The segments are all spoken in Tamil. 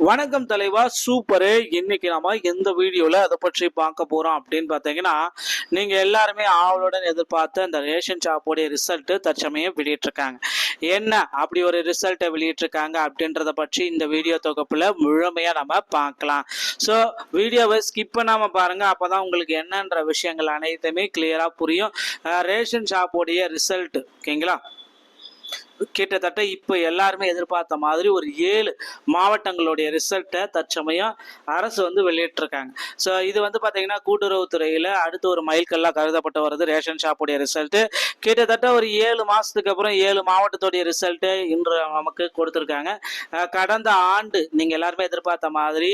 வணக்கம் தலைவா, சூப்பரு. இன்னைக்கு நம்ம எந்த வீடியோல அதை பற்றி பார்க்க போறோம் அப்படின்னு பார்த்தீங்கன்னா, நீங்க எல்லாருமே ஆவலுடன் எதிர்பார்த்த அந்த ரேஷன் ஷாப்போடைய ரிசல்ட் தற்சமயம் வெளியிட்டிருக்காங்க. என்ன அப்படி ஒரு ரிசல்ட்டை வெளியிட்டிருக்காங்க அப்படின்றத பற்றி இந்த வீடியோ தொகுப்புல முழுமையா நம்ம பார்க்கலாம். ஸோ வீடியோவை ஸ்கிப் பண்ணாம பாருங்க, அப்பதான் உங்களுக்கு என்னன்ற விஷயங்கள் அனைத்துமே கிளியரா புரியும். ரேஷன் ஷாப்போடைய ரிசல்ட், ஓகேங்களா? கிட்டத்தட்ட இப்போ எல்லாருமே எதிர்பார்த்த மாதிரி ஒரு 7 மாவட்டங்களுடைய ரிசல்ட்டை தற்சமயம் அரசு வெளியிட்டிருக்காங்க. ஸோ இது பார்த்தீங்கன்னா கூட்டுறவுத்துறையில் அடுத்து ஒரு மைல்கல்லாக கருதப்பட்டு வருது ரேஷன் ஷாப்புடைய ரிசல்ட்டு. கிட்டத்தட்ட ஒரு 7 மாதத்துக்கு அப்புறம் 7 மாவட்டத்துடைய ரிசல்ட்டு இன்று நமக்கு கொடுத்துருக்காங்க. கடந்த ஆண்டு நீங்கள் எல்லாருமே எதிர்பார்த்த மாதிரி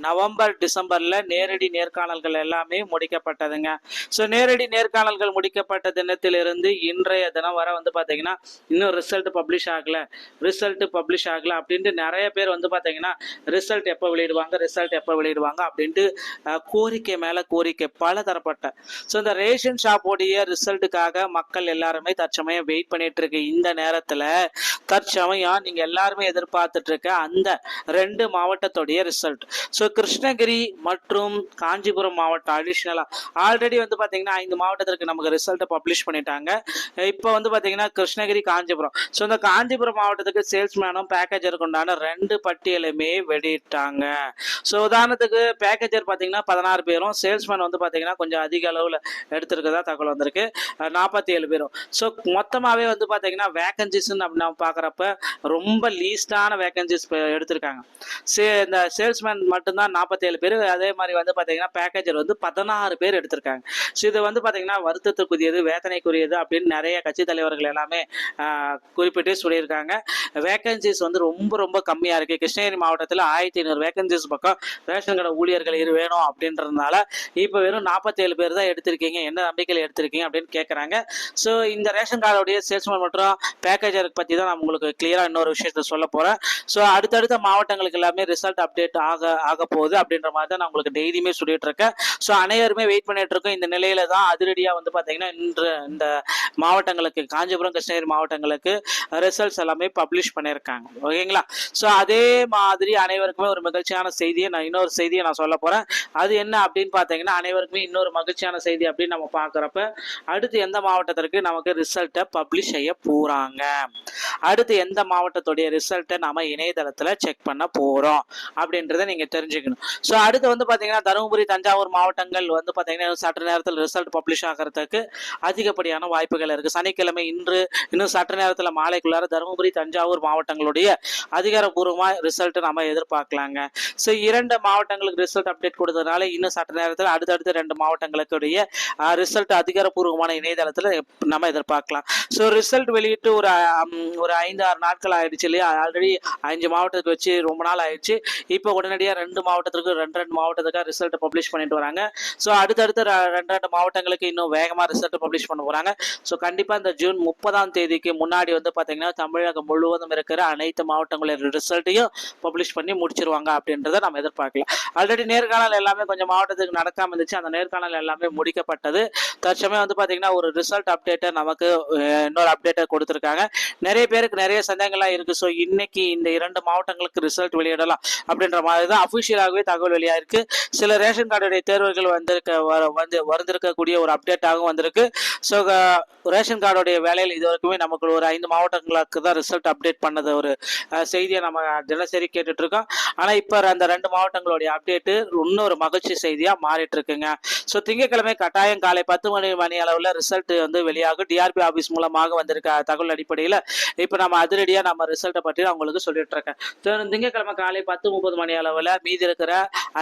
நவம்பர் டிசம்பரில் நேரடி நேர்காணல்கள் எல்லாமே முடிக்கப்பட்டதுங்க. ஸோ நேரடி நேர்காணல்கள் முடிக்கப்பட்ட தினத்திலிருந்து இன்றைய தினம் வர பார்த்தீங்கன்னா இன்னும் ரிசல்ட் பப்ளிஷ் ஆகல அப்படின்ட்டு நிறைய பேர் பார்த்தீங்கன்னா ரிசல்ட் எப்போ வெளியிடுவாங்க அப்படின்ட்டு கோரிக்கை மேல கோரிக்கை பல தரப்பட்ட. ஸோ இந்த ரேஷன் ஷாப்போடைய ரிசல்ட்டுக்காக மக்கள் எல்லாருமே தற்சமயம் வெயிட் பண்ணிட்டு இருக்கு. இந்த நேரத்தில் தற்சமயம் நீங்க எல்லாருமே எதிர்பார்த்துட்டு இருக்க அந்த 2 மாவட்டத்துடைய ரிசல்ட். ஸோ கிருஷ்ணகிரி மற்றும் காஞ்சிபுரம் மாவட்டம் அடிஷ்னலா ஆல்ரெடி பார்த்தீங்கன்னா 5 மாவட்டத்திற்கு நமக்கு ரிசல்ட்டை பப்ளிஷ் பண்ணிட்டாங்க. இப்போ பார்த்தீங்கன்னா கிருஷ்ணகிரி, காஞ்சிபுரம். ஸோ இந்த காஞ்சிபுரம் மாவட்டத்துக்கு சேல்ஸ்மேனும் பேக்கேஜருக்கு உண்டான 2 பட்டியலுமே வெளியிட்டாங்க. ஸோ உதாரணத்துக்கு பேக்கேஜர் பார்த்தீங்கன்னா 16 பேரும், சேல்ஸ்மேன் பார்த்தீங்கன்னா கொஞ்சம் அதிக அளவில் எடுத்திருக்கதா தகவல் வந்திருக்கு, 47 பேரும். ஸோ மொத்தமாகவே பார்த்தீங்கன்னா வேகன்சிஸ்ன்னு நம்ம பார்க்குறப்ப ரொம்ப லீஸ்டான வேகன்சிஸ் எடுத்திருக்காங்க. இந்த சேல்ஸ்மேன் மட்டும்தான் 47 பேர், அதே மாதிரி பார்த்தீங்கன்னா பேக்கேஜர் 16 பேர் எடுத்திருக்காங்க. ஸோ இது பார்த்தீங்கன்னா வருத்தத்துக்குரியது, வேதனைக்குரியது அப்படின்னு நிறைய கட்சி தலைவர்கள் எல்லாமே குறிப்பிட்டு சொல்லியிருக்காங்க. வேகன்சிஸ் ரொம்ப ரொம்ப கம்மியாக இருக்குது. கிருஷ்ணகிரி மாவட்டத்தில் 1500 வேகன்சிஸ் பக்கம் ரேஷன் கடை ஊழியர்கள் வேணும் அப்படின்றதுனால இப்போ வெறும் 47 பேர் தான் எடுத்திருக்கீங்க, என்ன நம்பிக்கையில் எடுத்திருக்கீங்க அப்படின்னு கேட்குறாங்க. ஸோ இந்த ரேஷன் கார்டுடைய சேல்ஸ்மேன் மற்றும் பேக்கேஜருக்கு பற்றி தான் நான் உங்களுக்கு கிளியராக இன்னொரு விஷயத்த சொல்ல போகிறேன். ஸோ அடுத்தடுத்த மாவட்டங்களுக்கு எல்லாமே ரிசல்ட் அப்டேட் ஆக போகுது அப்படின்ற மாதிரி தான் நான் உங்களுக்கு டெய்லியுமே சொல்லிட்டு இருக்கேன். ஸோ அனைவருமே வெயிட் பண்ணிட்டு இருக்கோம். இந்த நிலையில தான் அதிரடியாக பார்த்தீங்கன்னா இன்று இந்த மாவட்டங்களுக்கு, காஞ்சிபுரம், கிருஷ்ணகிரி மாவட்டங்களுக்கு ரிசல்ட்ஸ் எல்லாமே பப்ளிஷ் பண்ணியிருக்காங்க. ஓகேங்களா? ஸோ அதே மாதிரி அனைவருக்குமே ஒரு மகிழ்ச்சியான செய்தியை இன்னொரு செய்தியை நான் சொல்ல போகிறேன். அது என்ன அப்படின்னு பார்த்தீங்கன்னா, அனைவருக்குமே இன்னொரு மகிழ்ச்சியான செய்தி அப்படின்னு நம்ம பார்க்குறப்ப அடுத்து எந்த மாவட்டத்திற்கு நமக்கு ரிசல்ட்டை பப்ளிஷ் செய்ய போகிறாங்க, அடுத்து எந்த மாவட்டத்துடைய ரிசல்ட்டை நம்ம இணையதளத்தில் செக் பண்ண போகிறோம் அப்படின்றத நீங்கள் தெரிஞ்சுக்கணும். ஸோ அடுத்து பார்த்தீங்கன்னா தருமபுரி, தஞ்சாவூர் மாவட்டங்கள் பார்த்தீங்கன்னா சற்று நேரத்தில் ரிசல்ட் பப்ளிஷ் ஆகிறதுக்கு அதிகப்படியான வாய்ப்புகள் இருக்குது. சனிக்கிழமை இன்று இன்னும் சற்று நேரத்தில் மாலைக்குள்ளார தருமபுரி, தஞ்சாவூர் மாவட்டங்களுடைய அதிகாரப்பூர்வமாக ரிசல்ட் நம்ம எதிர்பார்க்கலாங்க. ஸோ 2 மாவட்டங்களுக்கு ரிசல்ட் அப்டேட் கொடுத்ததுனால இன்னும் சற்று நேரத்தில் அடுத்தடுத்த 2 மாவட்டங்களுக்குடைய ரிசல்ட் அதிகாரப்பூர்வமான இணையதளத்தில் நம்ம எதிர்பார்க்கலாம். ஸோ ரிசல்ட் வெளியிட்டு ஒரு 5-6 நாட்கள் ஆயிடுச்சு இல்லையா? ஆல்ரெடி 5 மாவட்டத்துக்கு வச்சு ரொம்ப நாள் ஆயிடுச்சு. இப்போ உடனடியாக 2 மாவட்டத்துக்கு 2 மாவட்டத்துக்காக ரிசல்ட் பப்ளிஷ் பண்ணிட்டு வராங்க. ஸோ அடுத்தடுத்த 2 மாவட்டங்களுக்கு இன்னும் வேகமாக ரிசல்ட் பப்ளிஷ் பண்ண போகிறாங்க. ஸோ கண்டிப்பாக இந்த ஜூன் 30ஆம் தேதிக்கு முன்னாடி பார்த்தீங்கன்னா தமிழகம் முழுவதும் இருக்கிற அனைத்து மாவட்டங்களின் ரிசல்ட்டையும் பப்ளிஷ் பண்ணி முடிச்சிருவாங்க அப்படின்றத நம்ம எதிர்பார்க்கலாம். ஆல்ரெடி நேர்காணல் எல்லாமே கொஞ்சம் மாவட்டத்துக்கு நடக்காம இருந்துச்சு, அந்த நேர்காணல் எல்லாமே முடிக்கப்பட்டது. தற்சமயம் பார்த்தீங்கன்னா ஒரு ரிசல்ட் அப்டேட்டை நமக்கு இன்னொரு அப்டேட்டை கொடுத்துருக்காங்க. நிறைய பேருக்கு நிறைய சந்தேகங்கள்லாம் இருக்குது. ஸோ இன்னைக்கு இந்த 2 மாவட்டங்களுக்கு ரிசல்ட் வெளியிடலாம் அப்படின்ற மாதிரி தான் அஃபிஷியலாகவே தகவல் வெளியாயிருக்கு. சில ரேஷன் கார்டுடைய தேர்வுகள் வந்திருக்கக்கூடிய ஒரு அப்டேட்டாகவும் வந்திருக்கு. ஸோ ரேஷன் கார்டுடைய வேலையில் இது வரைக்குமே நமக்கு ஒரு 5 மாவட்டங்களுக்கு தான் ரிசல்ட் அப்டேட் பண்ணது ஒரு செய்தியை நம்ம தினசரி கேட்டுட்டு இருக்கோம். ஆனால் இப்போ அந்த 2 மாவட்டங்களுடைய அப்டேட்டு இன்னொரு மகிழ்ச்சி செய்தியாக மாறிட்டு இருக்குங்க. ஸோ திங்கட்கிழமை கட்டாயம் காலை 10 மணி அளவில் ரிசல்ட் வெளியாகும். டிஆர்பி ஆஃபீஸ் மூலமாக வந்திருக்க தகவல் அடிப்படையில் இப்போ நம்ம அதிரடியாக நம்ம ரிசல்ட்டை பற்றி நான் உங்களுக்கு சொல்லிட்டு இருக்கேன். திங்கட்கிழமை காலை 10:30 மணி அளவில் மீதி இருக்கிற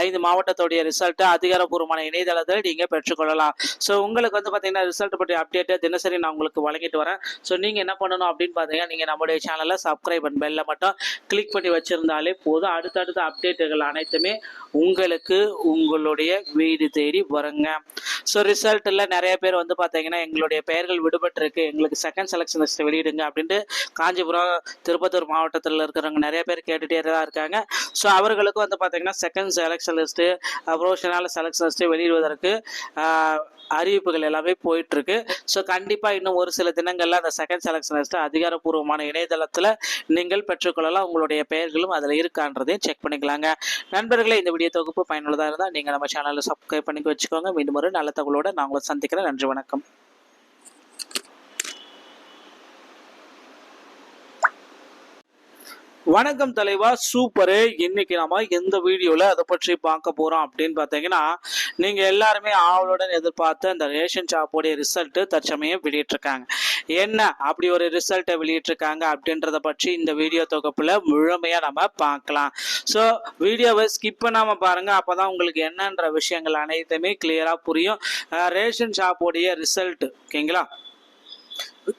5 மாவட்டத்துடைய ரிசல்ட்டை அதிகாரப்பூர்வமான இணையதளத்தில் நீங்கள் பெற்றுக்கொள்ளலாம். ஸோ உங்களுக்கு பார்த்தீங்கன்னா ரிசல்ட் பற்றி அப்டேட்டை தினசரி நான் உங்களுக்கு வழங்கிட்டு வரேன். ஸோ நீங்கள் என்ன பண்ணணும் அப்படின்னு பார்த்தீங்கன்னா, நீங்கள் நம்முடைய சேனலை சப்ஸ்கிரைப் அண்ட் பெல்லை மட்டும் கிளிக் பண்ணி வச்சுருந்தாலே போதும். அடுத்தடுத்த அப்டேட்டுகள் அனைத்துமே உங்களுக்கு உங்களுடைய வீடு தேடி வருங்க. ஸோ ரிசல்ட்டில் நிறைய பேர் பார்த்தீங்கன்னா எங்களுடைய பெயர்கள் விடுபட்டிருக்கு, எங்களுக்கு செகண்ட் செலெக்ஷன் லிஸ்ட் வெளியிடுங்க அப்படின்ட்டு காஞ்சிபுரம், திருப்பத்தூர் மாவட்டத்தில் இருக்கிறவங்க நிறைய பேர் கேட்டுகிட்டே தான் இருக்காங்க. ஸோ அவர்களுக்கு வந்து பார்த்தீங்கன்னா second selection list professional selection list வெளியிடுவதற்கு அறிவிப்புகள் எல்லாமே போயிட்டு இருக்கு. ஸோ கண்டிப்பாக இன்னும் ஒரு சில தினங்களில் அந்த செகண்ட் செலெக்ஷன் லிஸ்ட் அதிகாரப்பூர்வமான இணையதளத்தில் நீங்கள் பெற்றுக்கொள்ளலாம். உங்களுடைய பெயர்களும் அதில் இருக்கான்றதையும் செக் பண்ணிக்கலாங்க. நண்பர்களே, இந்த வீடியோ தொகுப்பு பயனுள்ளதாக இருந்தால் நீங்கள் நம்ம சேனலில் சப்ஸ்கிரைப் பண்ணி வச்சுக்கோங்க. மீண்டும் ஒரு நல்ல தகவலோடு நான் உங்களை சந்திக்கிறேன். நன்றி, வணக்கம். வணக்கம் தலைவா, சூப்பரு. இன்னைக்கு நம்ம எந்த வீடியோல அதை பற்றி பார்க்க போறோம் அப்படின்னு பார்த்தீங்கன்னா, நீங்க எல்லாருமே ஆவலுடன் எதிர்பார்த்த அந்த ரேஷன் ஷாப்போடைய ரிசல்ட் தற்சமயம் வெளியிட்டிருக்காங்க. என்ன அப்படி ஒரு ரிசல்ட்டை வெளியிட்டிருக்காங்க அப்படின்றத பற்றி இந்த வீடியோ தொகுப்புல முழுமையா நம்ம பார்க்கலாம். ஸோ வீடியோவை ஸ்கிப் பண்ணாம பாருங்க, அப்பதான் உங்களுக்கு என்னன்ற விஷயங்கள் அனைத்துமே கிளியரா புரியும். ரேஷன் ஷாப்போடைய ரிசல்ட், ஓகேங்களா,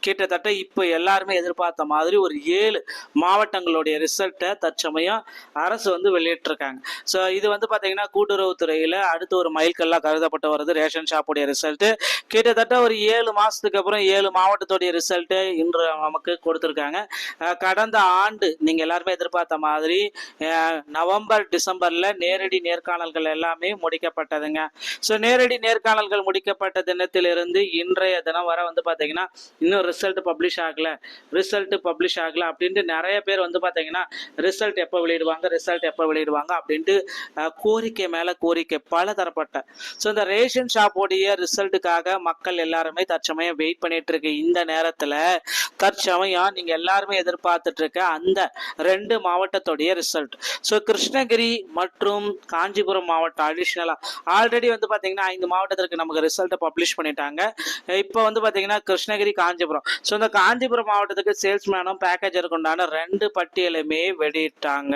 கிட்டத்தட்ட இப்போ எல்லாருமே எதிர்பார்த்த மாதிரி ஒரு 7 மாவட்டங்களுடைய ரிசல்ட்டை தற்சமயம் அரசு வந்து வெளியிட்டிருக்காங்க. ஸோ இது வந்து பார்த்தீங்கன்னா கூட்டுறவுத்துறையில் அடுத்து ஒரு மைல்கல்லாக கருதப்பட்டு வருது ரேஷன் ஷாப்புடைய ரிசல்ட்டு. கிட்டத்தட்ட ஒரு 7 மாதத்துக்கு அப்புறம் 7 மாவட்டத்துடைய ரிசல்ட்டு இன்று நமக்கு கொடுத்துருக்காங்க. கடந்த ஆண்டு நீங்கள் எல்லாருமே எதிர்பார்த்த மாதிரி நவம்பர் டிசம்பரில் நேரடி நேர்காணல்கள் எல்லாமே முடிக்கப்பட்டதுங்க. ஸோ நேரடி நேர்காணல்கள் முடிக்கப்பட்ட தினத்திலிருந்து இன்றைய தினம் வர வந்து பார்த்தீங்கன்னா இன்னும் ரிசல்ட் பப்ளிஷ் ஆகல அப்படின்ட்டு நிறைய பேர் வந்து பார்த்தீங்கன்னா ரிசல்ட் எப்போ வெளியிடுவாங்க அப்படின்ட்டு கோரிக்கை மேல கோரிக்கை பல தரப்பட்ட. ஸோ இந்த ரேஷன் ஷாப்போடைய ரிசல்ட்டுக்காக மக்கள் எல்லாருமே தற்சமயம் வெயிட் பண்ணிட்டு இருக்கு. இந்த நேரத்தில் தற்சமயம் நீங்க எல்லாருமே எதிர்பார்த்துட்டு இருக்க அந்த 2 மாவட்டத்துடைய ரிசல்ட். ஸோ கிருஷ்ணகிரி மற்றும் காஞ்சிபுரம் மாவட்டம் அடிஷ்னலா ஆல்ரெடி வந்து பார்த்தீங்கன்னா 5 மாவட்டத்திற்கு நமக்கு ரிசல்ட்டை பப்ளிஷ் பண்ணிட்டாங்க. இப்போ வந்து பார்த்தீங்கன்னா கிருஷ்ணகிரி, காஞ்சிபுரம். ஸோ இந்த காஞ்சிபுரம் மாவட்டத்துக்கு சேல்ஸ்மேனும் பேக்கேஜருக்கு உண்டான 2 பட்டியலுமே வெளியிட்டாங்க.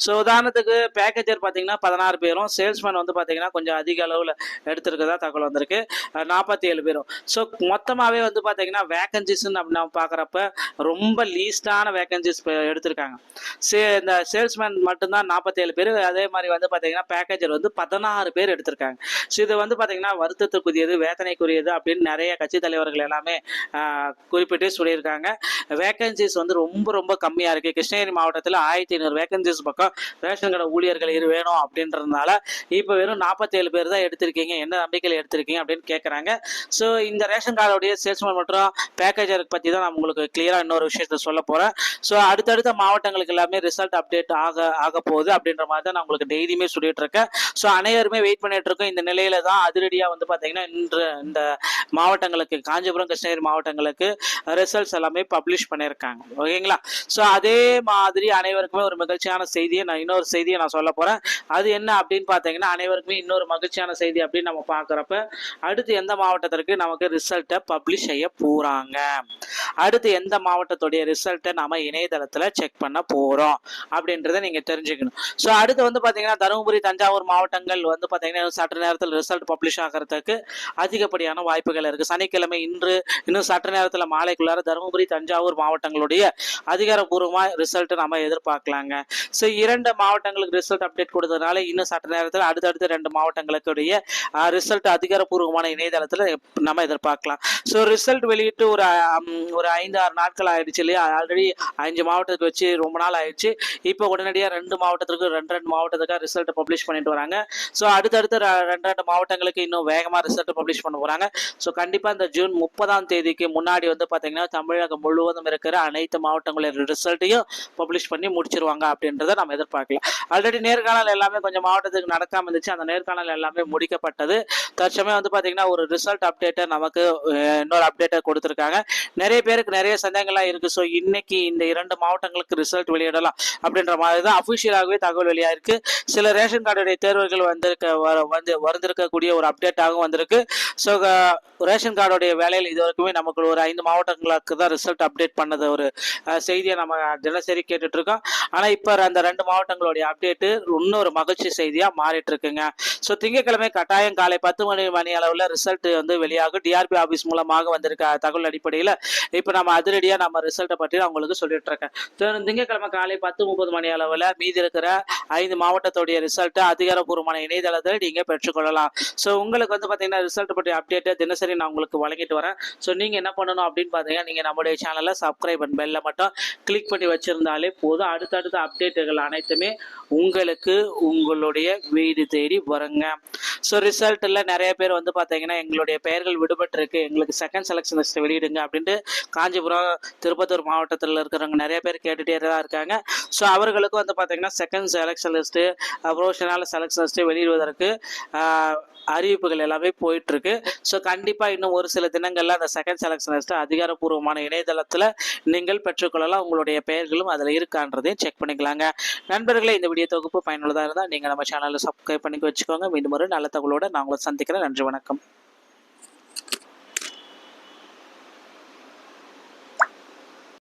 ஸோ உதாரணத்துக்கு பேக்கேஜர் பார்த்தீங்கன்னா 16 பேரும், சேல்ஸ்மேன் வந்து பார்த்தீங்கன்னா கொஞ்சம் அதிக அளவில் எடுத்திருக்கதா தகவல் வந்திருக்கு, 47 பேரும். ஸோ மொத்தமாகவே வந்து பார்த்தீங்கன்னா வேகன்சிஸ்ன்னு நம்ம பார்க்குறப்ப ரொம்ப லீஸ்டான வேகன்சிஸ் எடுத்திருக்காங்க. இந்த சேல்ஸ்மேன் மட்டும்தான் 47 பேர். அதே மாதிரி வந்து பார்த்தீங்கன்னா பேக்கேஜர் வந்து 16 பேர் எடுத்திருக்காங்க. ஸோ இது வந்து பார்த்தீங்கன்னா வருத்தத்துக்குரியது, வேதனைக்குரியது அப்படின்னு நிறைய கட்சி தலைவர்கள் எல்லாமே குறிப்பிட்டு சொல்லியிருக்காங்க. வேகன்சிஸ் வந்து ரொம்ப கம்மியாக இருக்குது. கிருஷ்ணகிரி மாவட்டத்தில் 1500 வேகன்சிஸ் பக்கம் ரேஷன் கடை ஊழியர்கள் வேணும் அப்படின்றதுனால இப்போ வெறும் 47 பேர் தான் எடுத்திருக்கீங்க, என்ன நம்பிக்கையில் எடுத்திருக்கீங்க அப்படின்னு கேட்குறாங்க. ஸோ இந்த ரேஷன் கார்டுடைய சேல்ஸ்மேன் மற்றும் பேக்கேஜருக்கு பற்றி தான் நான் உங்களுக்கு கிளியராக இன்னொரு விஷயத்தை சொல்ல போகிறேன். ஸோ அடுத்தடுத்த மாவட்டங்களுக்கு எல்லாமே ரிசல்ட் அப்டேட் ஆக போகுது அப்படின்ற மாதிரி தான் நான் உங்களுக்கு டெய்லியுமே சொல்லிட்டு இருக்கேன். ஸோ அனைவருமே வெயிட் பண்ணிட்டு இருக்கோம். இந்த நிலையில தான் அதிரடியாக வந்து பார்த்தீங்கன்னா இன்று இந்த மாவட்டங்களுக்கு, காஞ்சிபுரம், கிருஷ்ணகிரி மாவட்டங்களுக்கு ரிசல்ட்ஸ் எல்லாமே பப்ளிஷ் பண்ணியிருக்காங்க, ஓகேங்களா. ஸோ அதே மாதிரி அனைவருக்குமே ஒரு மகிழ்ச்சியான செய்தியை இன்னொரு செய்தியை நான் சொல்ல போகிறேன். அது என்ன அப்படின்னு பார்த்தீங்கன்னா, அனைவருக்குமே இன்னொரு மகிழ்ச்சியான செய்தி அப்படின்னு நம்ம பார்க்குறப்ப அடுத்து எந்த மாவட்டத்திற்கு நமக்கு ரிசல்ட்டை பப்ளிஷ் செய்ய போகிறாங்க, அடுத்து எந்த மாவட்டத்துடைய ரிசல்ட்டை நம்ம இணையதளத்தில் செக் பண்ண போகிறோம் அப்படின்றத நீங்கள் தெரிஞ்சுக்கணும். ஸோ அடுத்து வந்து பார்த்தீங்கன்னா தருமபுரி, தஞ்சாவூர் மாவட்டங்கள் வந்து பார்த்தீங்கன்னா சற்று நேரத்தில் ரிசல்ட் பப்ளிஷ் ஆகிறதுக்கு அதிகப்படியான வாய்ப்புகள் இருக்குது. சனிக்கிழமை இன்று இன்னும் சற்று நேரத்தில் மாலைக்குள்ளார தருமபுரி, தஞ்சாவூர் மாவட்டங்களுடைய அதிகாரப்பூர்வமாக ரிசல்ட் நம்ம எதிர்பார்க்கலாங்க. ஸோ 2 மாவட்டங்களுக்கு ரிசல்ட் அப்டேட் கொடுத்ததுனால இன்னும் சற்று நேரத்தில் அடுத்தடுத்து 2 மாவட்டங்களுடைய ரிசல்ட் அதிகாரப்பூர்வமான இணையதளத்தில் நம்ம எதிர்பார்க்கலாம். ஸோ ரிசல்ட் வெளியிட்டு ஒரு 5-6 நாட்கள் ஆயிடுச்சு இல்லையா. ஆல்ரெடி 5 மாவட்டத்துக்கு வச்சு ரொம்ப நாள் ஆயிடுச்சு. இப்போ உடனடியாக 2 மாவட்டத்துக்கு 2 மாவட்டத்துக்காக ரிசல்ட் பப்ளிஷ் பண்ணிட்டு வராங்க. ஸோ அடுத்தடுத்து 2 மாவட்டங்களுக்கு இன்னும் வேகமாக ரிசல்ட் பப்ளிஷ் பண்ண போகிறாங்க. ஸோ கண்டிப்பாக இந்த ஜூன் 30ஆம் தேதிக்கு முன்னாடி வந்து பார்த்தீங்கன்னா தமிழகம் முழுவதும் இருக்கிற அனைத்து மாவட்டங்களோட ரிசல்ட்டையும் பப்ளிஷ் பண்ணி முடிச்சிருவாங்க அப்படின்றத நம்ம எதிர்பார்க்கலாம். ஆல்ரெடி நேர்காணல் எல்லாமே கொஞ்சம் மாவட்டத்துக்கு நடக்காம இருந்துச்சு, அந்த நேர்காணல் எல்லாமே முடிக்கப்பட்டது. தற்சமயம் வந்து பார்த்தீங்கன்னா ஒரு ரிசல்ட் அப்டேட்டை நமக்கு இன்னொரு அப்டேட்டை கொடுத்துருக்காங்க. நிறைய பேருக்கு நிறைய சந்தேகங்கள்லாம் இருக்குது. ஸோ இன்னைக்கு இந்த 2 மாவட்டங்களுக்கு ரிசல்ட் வெளியிடலாம் அப்படின்ற மாதிரி தான் அஃபிஷியலாகவே தகவல் வெளியாயிருக்கு. சில ரேஷன் கார்டுடைய தேர்வுகள் வந்திருக்கக்கூடிய ஒரு அப்டேட்டாகவும் வந்திருக்கு. ஸோ ரேஷன் கார்டுடைய வேலையில் இது வரைக்குமே நமக்கு ஒரு 5 மாவட்டங்களுக்கு தான் ரிசல்ட் அப்டேட் பண்ணது ஒரு செய்தியை நம்ம தினசரி கேட்டுட்டு இருக்கோம். ஆனால் இப்போ அந்த 2 மாவட்டங்களுடைய அப்டேட்டு இன்னொரு மகிழ்ச்சி செய்தியாக மாறிட்டு இருக்குங்க. ஸோ திங்கட்கிழமை கட்டாயம் காலை 10 மணி அளவில் ரிசல்ட் வந்து வெளியாகும். டிஆர்பி ஆஃபீஸ் மூலமாக வந்திருக்க தகவல் அடிப்படையில் இப்போ நம்ம அதிரடியாக நம்ம ரிசல்ட்டை பற்றி நான் உங்களுக்கு சொல்லிட்டு இருக்கேன். திங்கட்கிழமை காலை 10:30 மணி அளவில் மீதி இருக்கிற 5 மாவட்டத்துடைய ரிசல்ட் அதிகாரப்பூர்வமான இணையதளத்தில் நீங்க பெற்றுக்கொள்ளலாம். ஸோ உங்களுக்கு வந்து பார்த்தீங்கன்னா ரிசல்ட் பற்றி அப்டேட்டை தினசரி நான் உங்களுக்கு வழங்கிட்டு வரேன். ஸோ நீங்கள் என்ன பண்ணணும் அப்படின்னு பார்த்தீங்கன்னா நீங்கள் நம்முடைய சேனலை சப்ஸ்கிரைப் அண்ட் பெல்லை மட்டும் கிளிக் பண்ணி வச்சிருந்தாலே போதும். அடுத்தடுத்த அப்டேட்டுகள் அனைத்துமே உங்களுக்கு உங்களுடைய வீடு தேடி வருங்க. ஸோ ரிசல்ட்டில் நிறைய பேர் வந்து பார்த்தீங்கன்னா எங்களுடைய பெயர்கள் விடுபட்டிருக்கு, எங்களுக்கு செகண்ட் செலெக்ஷன் லிஸ்ட் வெளியிடுங்க அப்படின்ட்டு காஞ்சிபுரம், திருப்பத்தூர் மாவட்டத்தில் இருக்கிறவங்க நிறைய பேர் கேட்டுகிட்டே தான் இருக்காங்க. ஸோ அவர்களுக்கு வந்து பார்த்தீங்கன்னா second selection list, professional selection list வெளியிடுவதற்கு அறிவிப்புகள் எல்லாமே போயிட்டுருக்கு. ஸோ கண்டிப்பாக இன்னும் ஒரு சில தினங்களில் அந்த செகண்ட் செலெக்ஷன் லிஸ்ட்டு அதிகாரப்பூர்வமான இணையதளத்தில் நீங்கள் பெற்றுக்கொள்ளலாம். உங்களுடைய பெயர்களும் அதில் இருக்கான்றதையும் செக் பண்ணிக்கலாங்க. நண்பர்களே, இந்த வீடியோ தொகுப்பு பயனுள்ளதாக இருந்தால் நீங்கள் நம்ம சேனலில் சப்ஸ்கிரைப் பண்ணி வச்சுக்கோங்க. மீண்டும் ஒரு நல்ல தகவலோடு நான் உங்களை சந்திக்கிறேன். நன்றி, வணக்கம்.